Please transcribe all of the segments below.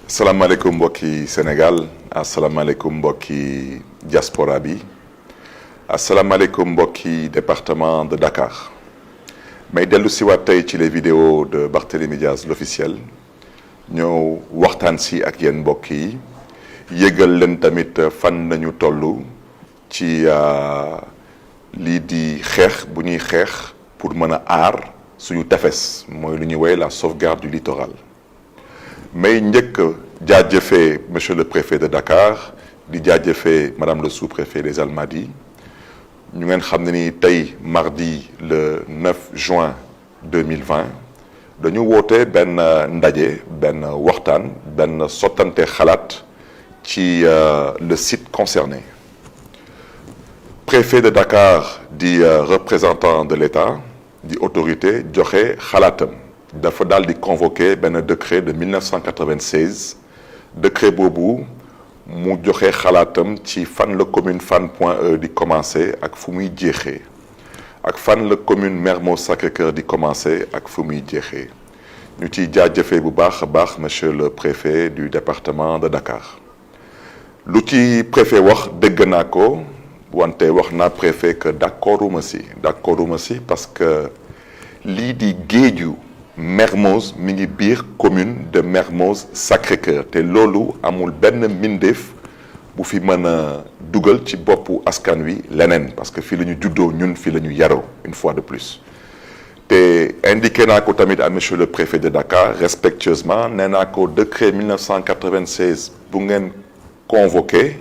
salaamaaleykum mbokki Sénégal asalaamaaleykum mbokki diaspora bi asalaamaaleykum mbokki département de Dakar may dellu si waat tey ci les vidéos de Barthélémy Diaz l'officiel ñëw waxtaan si ak yéen mbokk yi yëgal leen tamit fan nañu toll ci lii di xeex bu ñuy xeex pour mën a aar suñu tefes mooy lu ñuy woowee la sauvegarde du littoral may njëkk jaajëfee monsieur le préfet de Dakar di jaajëfee madame le sous-préfet des Almadies ñu ngeen xam ne ni tey mardi le 9 juin 2020 dañu woote benn ndaje benn waxtaan benn sottante xalaat ci le site concerné préfet de Dakar di représentant de l'État di autorité joxe xalaatam dafa daal di convoqué benn décret de 1996 décret boobu mu joxe xalaatam ci fan la commune Fann Point E di commencé ak fu muy jeexee ak fan la commune Mermoz Sacré-Cœur di commencé ak fu muy jeexee ñu ciy jaajëfee bu baax a baax monsieur le préfet du département de Dakar lu ci préfet wax dégg naa ko wante wax naa préfet que d'accorduma si parce que lii di géeju Mermoz mi ngi biir commune de Mermoz Sacré-Cœur te loolu amul benn mbindeef bu fi mën a dugal ci boppu askan wi leneen parce que fii la ñu juddoo ñun fii la ñu yaroo une fois de plus te indiqué naa ko tamit à monsieur le préfet de Dakar respectueusement nee naa ko décret 1996 bu ngeen convoqué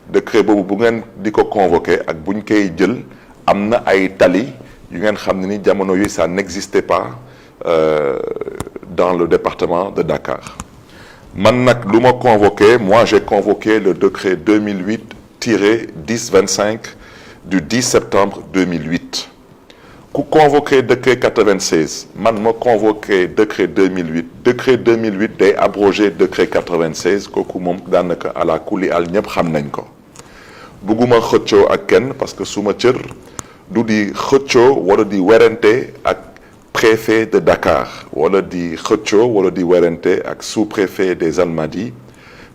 décret boobu bu ngeen di ko convoqué ak bu ñu koy jël am na ay tali yu ngeen xam ne ni jamono yi ça n'existait pas dans le département de Dakar man nag lu ma convoqué moi j'ai convoqué le décret 2008-1025 du 10 septembre 2008 ku convoqué décret 96 man ma convoqué décret 2008 day abrogé décret 96 kooku moom daanaka ala kulli al ñëpp xam nañ ko bugguma xëccoo ak kenn parce que suma cër du di xëccoo wala di werante ak préfet de Dakar wala di xëccoo wala di werante ak sous-préfet des Almadies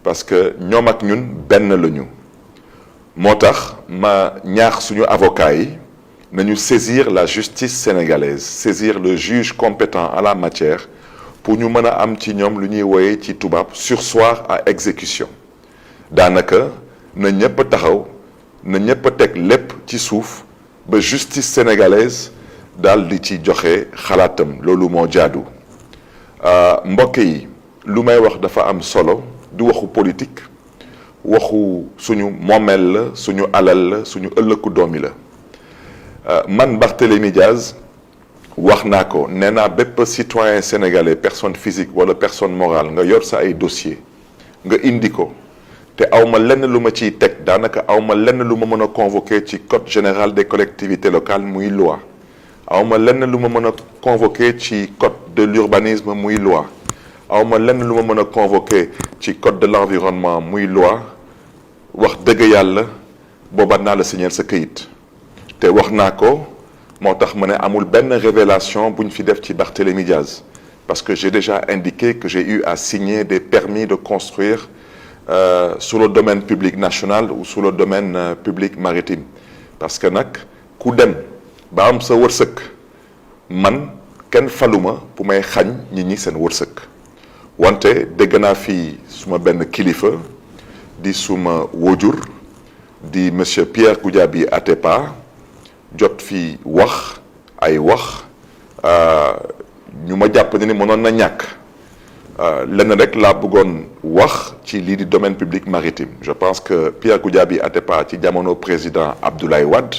parce que ñoom ak ñun benn lañu moo tax ma ñaax suñu avocats yi nañu saisir la justice sénégalaise saisir le juge compétent en la matière pour ñu mën a am ci ñoom lu ñuy wooyee ci tubaab surseoir à exécution daanaka na ñëpp taxaw na ñëpp teg lépp ci suuf ba justice sénégalaise daal di ci joxe xalaatam loolu moo jaadu mbokk yi lu may wax dafa am solo du waxu politique waxu suñu moomeel la suñu alal la suñu ëllëgu doomi la man Barthélémy Diaz wax naa ko nee naa bépp citoyen sénégalais personne physique wala personne morale nga yor sa ay dossier nga indi ko te awma lenn lu ma ciy teg daanaka awma lenn lu ma mën a convoquer ci code général des collectivités locales muy loi awma lenn lu ma mën a convoquer ci code de l'urbanisme muy loi awma lenn lu ma mën a convoquer ci code de l'environnement muy loi wax dëgg yàlla booba naa la signer sa këyit te wax naa ko moo tax ma ne amul benn révélation bu ñu fi def ci Barthélémy Diaz parce que j'ai déjà indiqué que j'ai eu à signer des permis de construire sur le domaine public national ou sur le domaine public maritime parce que nag ku dem ba am sa wërsëg man kenn faluma bu may xañ nit ñi seen wërsëg wante dégg naa fii suma benn kilifa di suma wóojur di monsieur Pierre Goudiaby Atepa jot fii wax ay wax ñu ma jàpp ne ni mënoon na ñàkk lenn rek laa bëggoon wax ci lii di domaine public maritime je pense que Pierre Goudiaby Atepa ci jamono président Abdoulaye Wade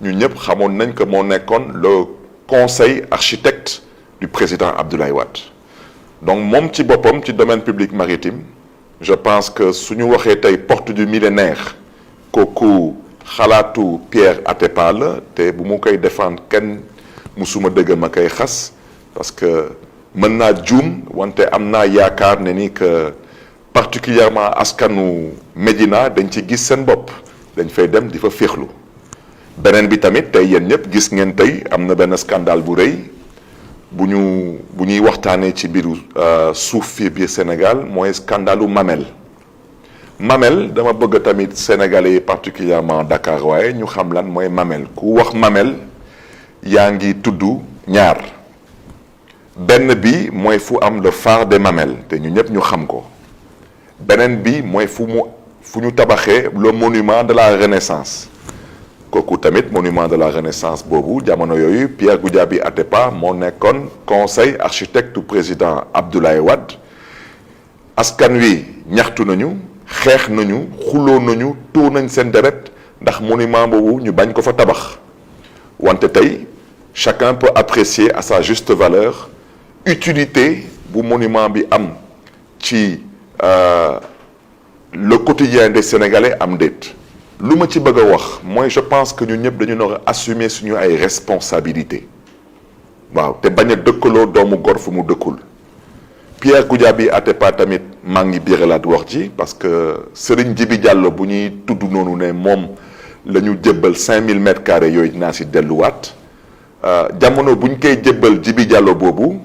ñun ñëpp xamoon nañ que moo nekkoon le conseil architecte du président Abdoulaye Wade donc moom ci boppam ci domaine public maritime je pense que suñu waxee tey porte du millénaire kooku xalaatu Pierre Atepa la te bu mu koy défendre kenn musuma dëgg ma koy xas parce que mën naa juum wante am naa yaakaar ne ni que particulièrement askanu Médina dañ ci gis seen bopp dañ fay dem di fa féexlu beneen bi tamit tey yéen ñëpp gis ngeen tey am na benn scandale bu rëy bu ñuy waxtaanee ci biiru suuf fii biir Sénégal mooy scandalu Mamel. Mamel dama bëgg tamit sénégalais yi particulièrement Dakar waaye ñu xam lan mooy Mamel ku wax Mamel yaa ngi tudd ñaar benn bi mooy fu am le phare des Mamelles te ñu ñëpp ñu xam ko beneen bi mooy fu ñu tabaxee le monument de la Renaissance kooku tamit monument de la Renaissance boobu jamono yooyu Pierre Goudiaby Atepa moo nekkoon conseil architecte du président Abdoulaye Wade askan wi ñaxtu nañu xeex nañu xuloo nañu tuur nañ seen deret ndax monument boobu ñu bañ ko fa tabax wante tey chacun peut apprécier à sa juste valeur utilité bu monument bi am ci le quotidien des Sénégalais am déet lu ma ci bëgg a wax mooy je pense que ñu ñëpp dañu nar a assumer suñu ay responsabilités waaw te bañ a dëkkaloo doomu gor fu mu dëkkul Pierre Goudiaby Atepa tamit maa ngi biiralaat wax ji parce que Serigne Djibi Diallo bu ñuy tudd noonu ne moom la ñu jébbal 5000 mètres carrés yooyu dinaa si delluwaat jamono bu ñu koy jébbal Djibi Diallo boobu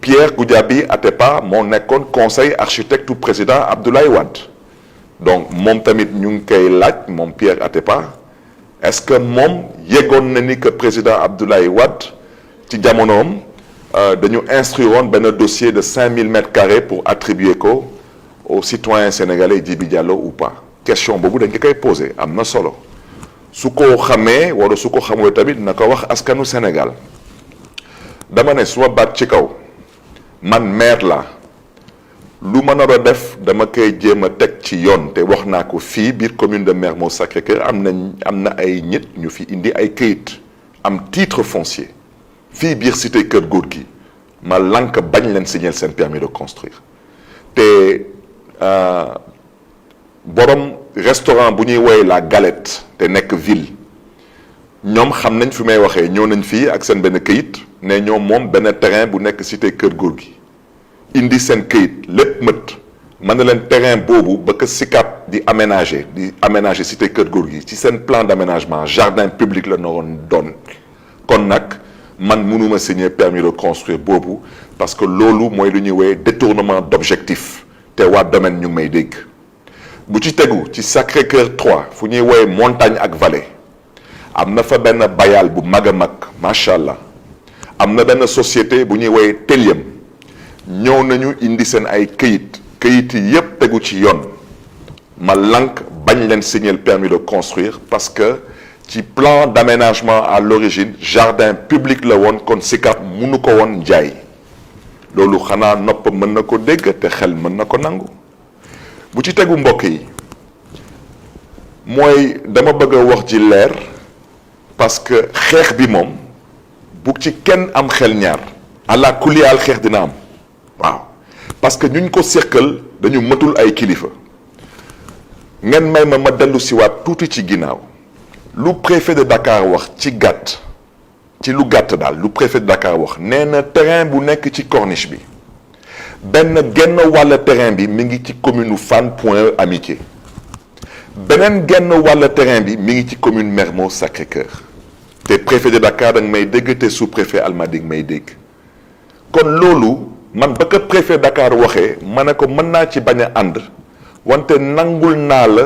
Pierre Goudiaby Atepa moo nekkoon conseil architecte du président Abdoulaye Wade donc moom tamit ñu ngi koy laaj moom Pierre Atepa est-ce que moom yeggoon na ni que président Abdoulaye Wade ci jamonoom dañu instruire woon benn dossier de 5000 mètres carrés pour attribuer ko aux citoyens sénégalais Djibi Diallo ou pas question boobu dañ ko koy posé am na solo su ko xamee wala su ko xamul tamit na ko wax askanu Sénégal dama ne suma baat ci kaw man maire la lu ma nar a def dama koy jéem a teg ci yoon te wax naa ko fii biir commune de Mermoz Sacré-Cœur am na ay nit ñu fi indi ay këyit am titre foncier fii biir cité Kër Gorgui ma lank bañ leen signer seen permis de construire te borom restaurant bu ñuy woowee la Galette te nekk ville ñoom xam nañ fi may waxee ñëw nañ fii ak seen benn këyit ne ñoom moom benn terrain bu nekk cité Kër Gorgui indi seen këyit lépp mët mën na leen terrain boobu ba ko SICAP di aménager cité Kër Gorgui ci seen plan d'aménagement jardin public la naroon doon kon nag man mënuma signer permis de construire boobu parce que loolu mooy lu ñuy woowee détournement d'objectif te waa domaine ñu ngi may dégg bu ci tegu ci Sacré-Cœur 3 fu ñuy woowee montagne ak vallée am na fa benn bayal bu mag a mag macha allah am na benn société bu ñuy woowee Telium ñëw nañu indi seen ay këyit yi yépp tegu ci yoon ma lank bañ leen signer permis de construire parce que ci plan d'aménagement à l'origine jardin public la woon kon SICAP mënu ko woon jaay loolu xanaa nopp mën na ko dégg te xel mën na ko nangu bu ci tegu mbokk yi mooy dama bëgg a wax ji leer parce que xeex bi moom bu ci kenn am xel ñaar àla kuliyaal xeex dina am waaw parce que ñuñ ko séqal dañu matul ay kilifa ngeen may ma dellu siwaat tuuti ci ginnaaw lu préfet de Dakar wax ci lu gàtt daal lu préfet de Dakar wax nee na terrain bu nekk ci corniche bi benn genn wàll terrain bi mi ngi ci commune Fann Point Amitié beneen genn wàll terrain bi mi ngi ci commune Mermoz Sacré-Cœur te préfet de Dakar da nga may dégg te sous-préfet Almadies may dégg kon loolu man ba ko préfet Dakar waxee ma ne ko mën naa ci bañ a ànd wante nangul naa la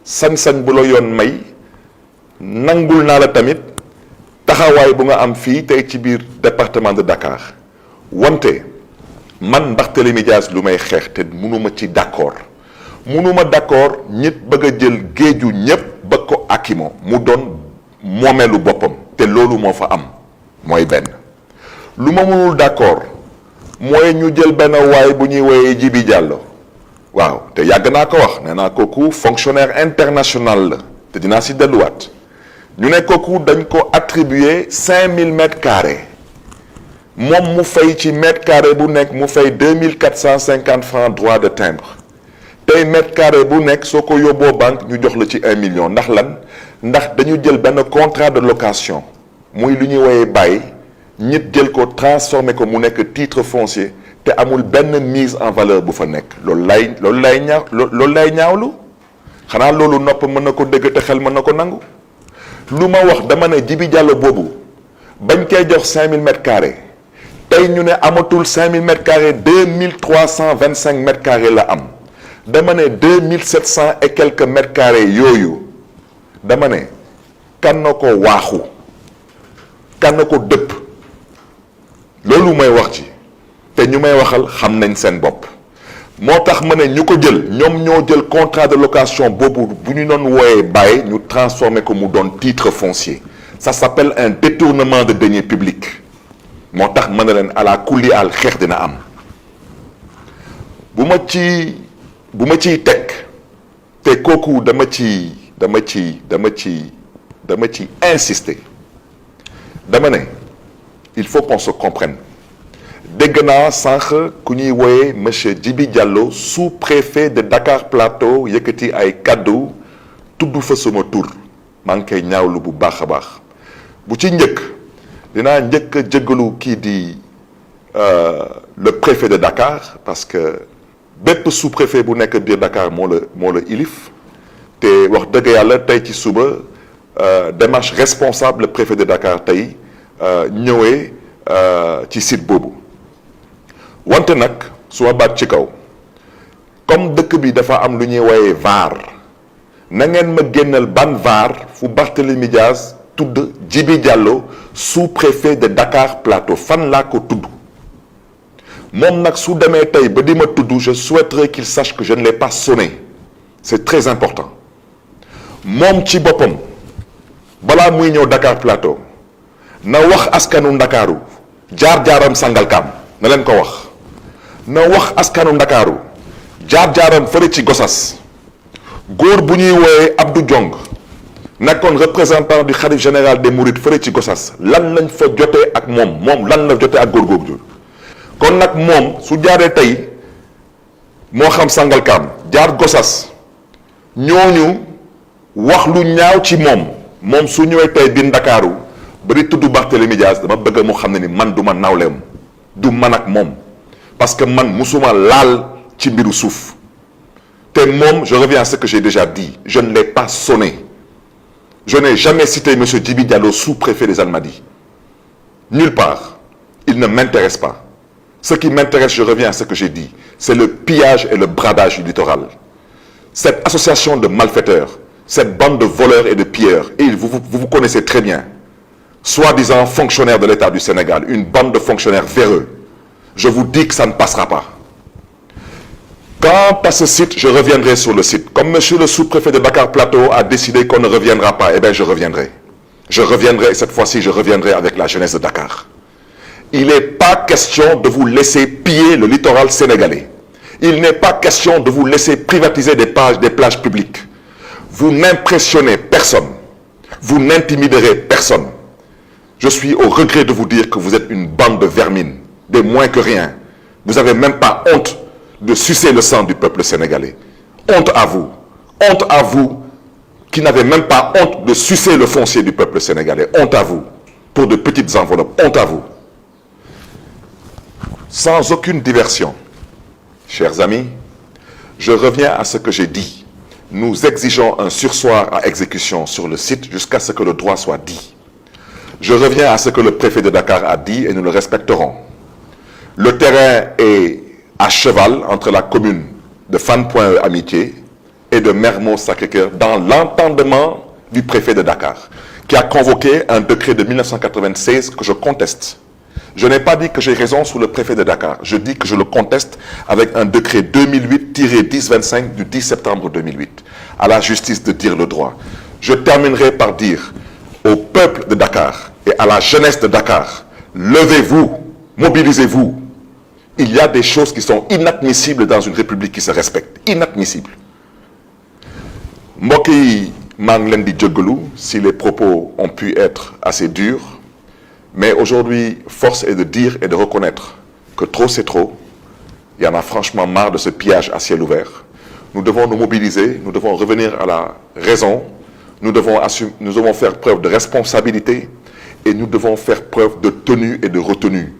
sañ-sañ bu la yoon may nangul naa la tamit taxawaay bu nga am fii tey ci biir département de Dakar wante man Barthélémy Dias lu may xeex te mënuma ci d'accord nit bëgg a jël géeju ñépp ba ko akimo mu doon moomeelu boppam te loolu moo fa am mooy benn lu ma mënul d'accord mooy ñu jël benn waay bu ñuy woowee Djibi Diallo waaw te yàgg naa ko wax nee naa kooku fonctionnaire international la te dinaa si delluwaat ñu ne kooku dañ ko attribuer 5000 mètres carrés moom mu fay ci mètre carré bu nekk mu fay 2450 francs droit de timbre tey mètre carré bu nekk soo ko yóbboo banque ñu jox la ci 1 million ndax lan ndax dañu jël benn contrat de location muy lu ñuy woowee bàyyi ñit jël ko transformé ko mu nekk titre foncier te amul benn mise en valeur bu fa nekk loolu lay ñaawlu xanaa loolu nopp mën na ko dégg te xel mën na ko nangu lu ma wax dama ne Djibi Diallo boobu bañ koy jox 5000 mètres carrés tey ñu ne amatul 5000 mètres carrés 2325 mètres carrés la am dama ne 2700 et quelques mètres carrés yooyu dama ne kan na ko waaxu kan na ko dëpp loolu may wax ci te ñu may waxal xam nañ seen bopp moo tax ma ne ñu ko jël ñoom ñoo jël contrat de location boobu bu ñu doon wooyee bàyyi ñu transformé ko mu doon titre foncier ça s'appelle un détournement de deniers publics moo tax ma ne leen ala kulli al xeex dina am bu ma ciy teg te kooku dama ci insister dama ne il faut qu'on se comprenne dégg naa sànq ku ñuy wooyee monsieur Djibi Diallo sous-préfet de Dakar Plateau yëkkati ay kaddu tudd fa sama tur maa ngi koy ñaawlu bu baax a baax bu ci njëkk dinaa njëkk a jéggalu kii di le préfet de Dakar parce que bépp sous-préfet bu nekk biir Dakar moo la ilif te wax dëgg yàlla tey ci suba démarche responsable le préfet de Dakar tey ñëwee ci site boobu wante nag su ma baat ci kaw comme dëkk bi dafa am lu ñuy woowee VAR na ngeen ma génnal ban VAR fu Barthélémy Dias tudd Djibi Diallo sous-préfet de Dakar Plateau fan laa ko tudd moom nag su demee tey ba di ma tudd je souhaiterais qu'il sache que je ne l'ai pas sonné c'est très important moom ci boppam balaa muy ñëw Dakar Plateau na wax askanu Ndakaaru jaar-jaaram Sangalkam na leen ko wax na wax askanu Ndakaaru jaar-jaaram fële ci Gossas góor bu ñuy woowee Abdou Diong nekkoon représentant du khalife général des Mourides fële ci Gossas lan lañ fa jotee ak moom lan la jotee ak góor googu kon nag moom su jaaree tey moo xam Sangalkam jaar Gossas ñooñu wax lu ñaaw ci moom su ñëwee tey biir Ndakaaru ba di tudd Barthélémy Dias dama bëgg mu xam ne ni man du ma nawleem du man ak moom parce que man musuma laal ci mbiru suuf te moom je reviens à ce que j'ai déjà dit je ne l'ai pas sonné je n'ai jamais cité monsieur Djibi Diallo sous-préfet des Almadies nulle part il ne m'intéresse pas ce qui m'intéresse je reviens à ce que j'ai dit c'est le pillage et le bradage du littoral cette association de malfaiteurs cette bande de voleurs et de pilleurs et vous connaissez très bien soi-disant fonctionnaires de l'État du Sénégal, une bande de fonctionnaires véreux. Je vous dis que ça ne passera pas. Quant à ce site, je reviendrai sur le site. Comme monsieur le sous-préfet de Dakar Plateau a décidé qu'on ne reviendra pas, eh bien je reviendrai. Je reviendrai, et cette fois-ci, je reviendrai avec la jeunesse de Dakar. Il n'est pas question de vous laisser piller le littoral sénégalais. Il n'est pas question de vous laisser privatiser des plages publiques. Vous n'impressionnez personne. Vous n'intimiderez personne. Je suis au regret de vous dire que vous êtes une bande de vermine, des moins que rien. Vous n'avez même pas honte de sucer le sang du peuple sénégalais. Honte à vous qui n'avez même pas honte de sucer le foncier du peuple sénégalais. Honte à vous pour de petites enveloppes. Honte à vous. Sans aucune diversion, chers amis, je reviens à ce que j'ai dit. Nous exigeons un surseoir à exécution sur le site jusqu'à ce que le droit soit dit. Je reviens à ce que le préfet de Dakar a dit et nous le respecterons. Le terrain est à cheval entre la commune de Fann Point E Amitié et de Mermoz Sacré-Cœur dans l'entendement du préfet de Dakar qui a convoqué un décret de 1996 que je conteste. Je n'ai pas dit que j'ai raison sur le préfet de Dakar. Je dis que je le conteste avec un décret 2008-1025 du 10 septembre 2008. À la justice de dire le droit. Je terminerai par dire au peuple de Dakar et à la jeunesse de Dakar, levez-vous, mobilisez-vous. Il y a des choses qui sont inadmissibles dans une république qui se respecte. Inadmissibles. Mbokk yi maa ngi leen di jéggalu si les propos ont pu être assez durs, mais aujourd'hui, force est de dire et de reconnaître que trop c'est trop. Il y en a franchement marre de ce pillage à ciel ouvert. Nous devons nous mobiliser, nous devons revenir à la raison, nous devons faire preuve de responsabilité et nous devons faire preuve de tenue et de retenue.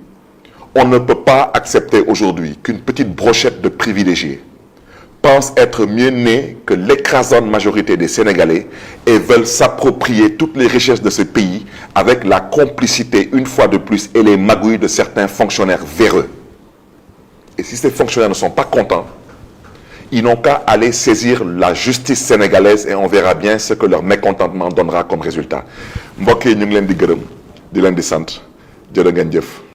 On ne peut pas accepter aujourd'hui qu'une petite brochette de privilégiés pensent être mieux nés que l'écrasante majorité des Sénégalais et veulent s'approprier toutes les richesses de ce pays avec la complicité, une fois de plus, et les magouilles de certains fonctionnaires véreux. Et si ces fonctionnaires ne sont pas contents, ils n'ont qu'à aller saisir la justice sénégalaise et on verra bien ce que leur mécontentement donnera comme résultat. Mbokk yi ñu ngi leen di gërëm di leen di sant jërë ngeen jëf.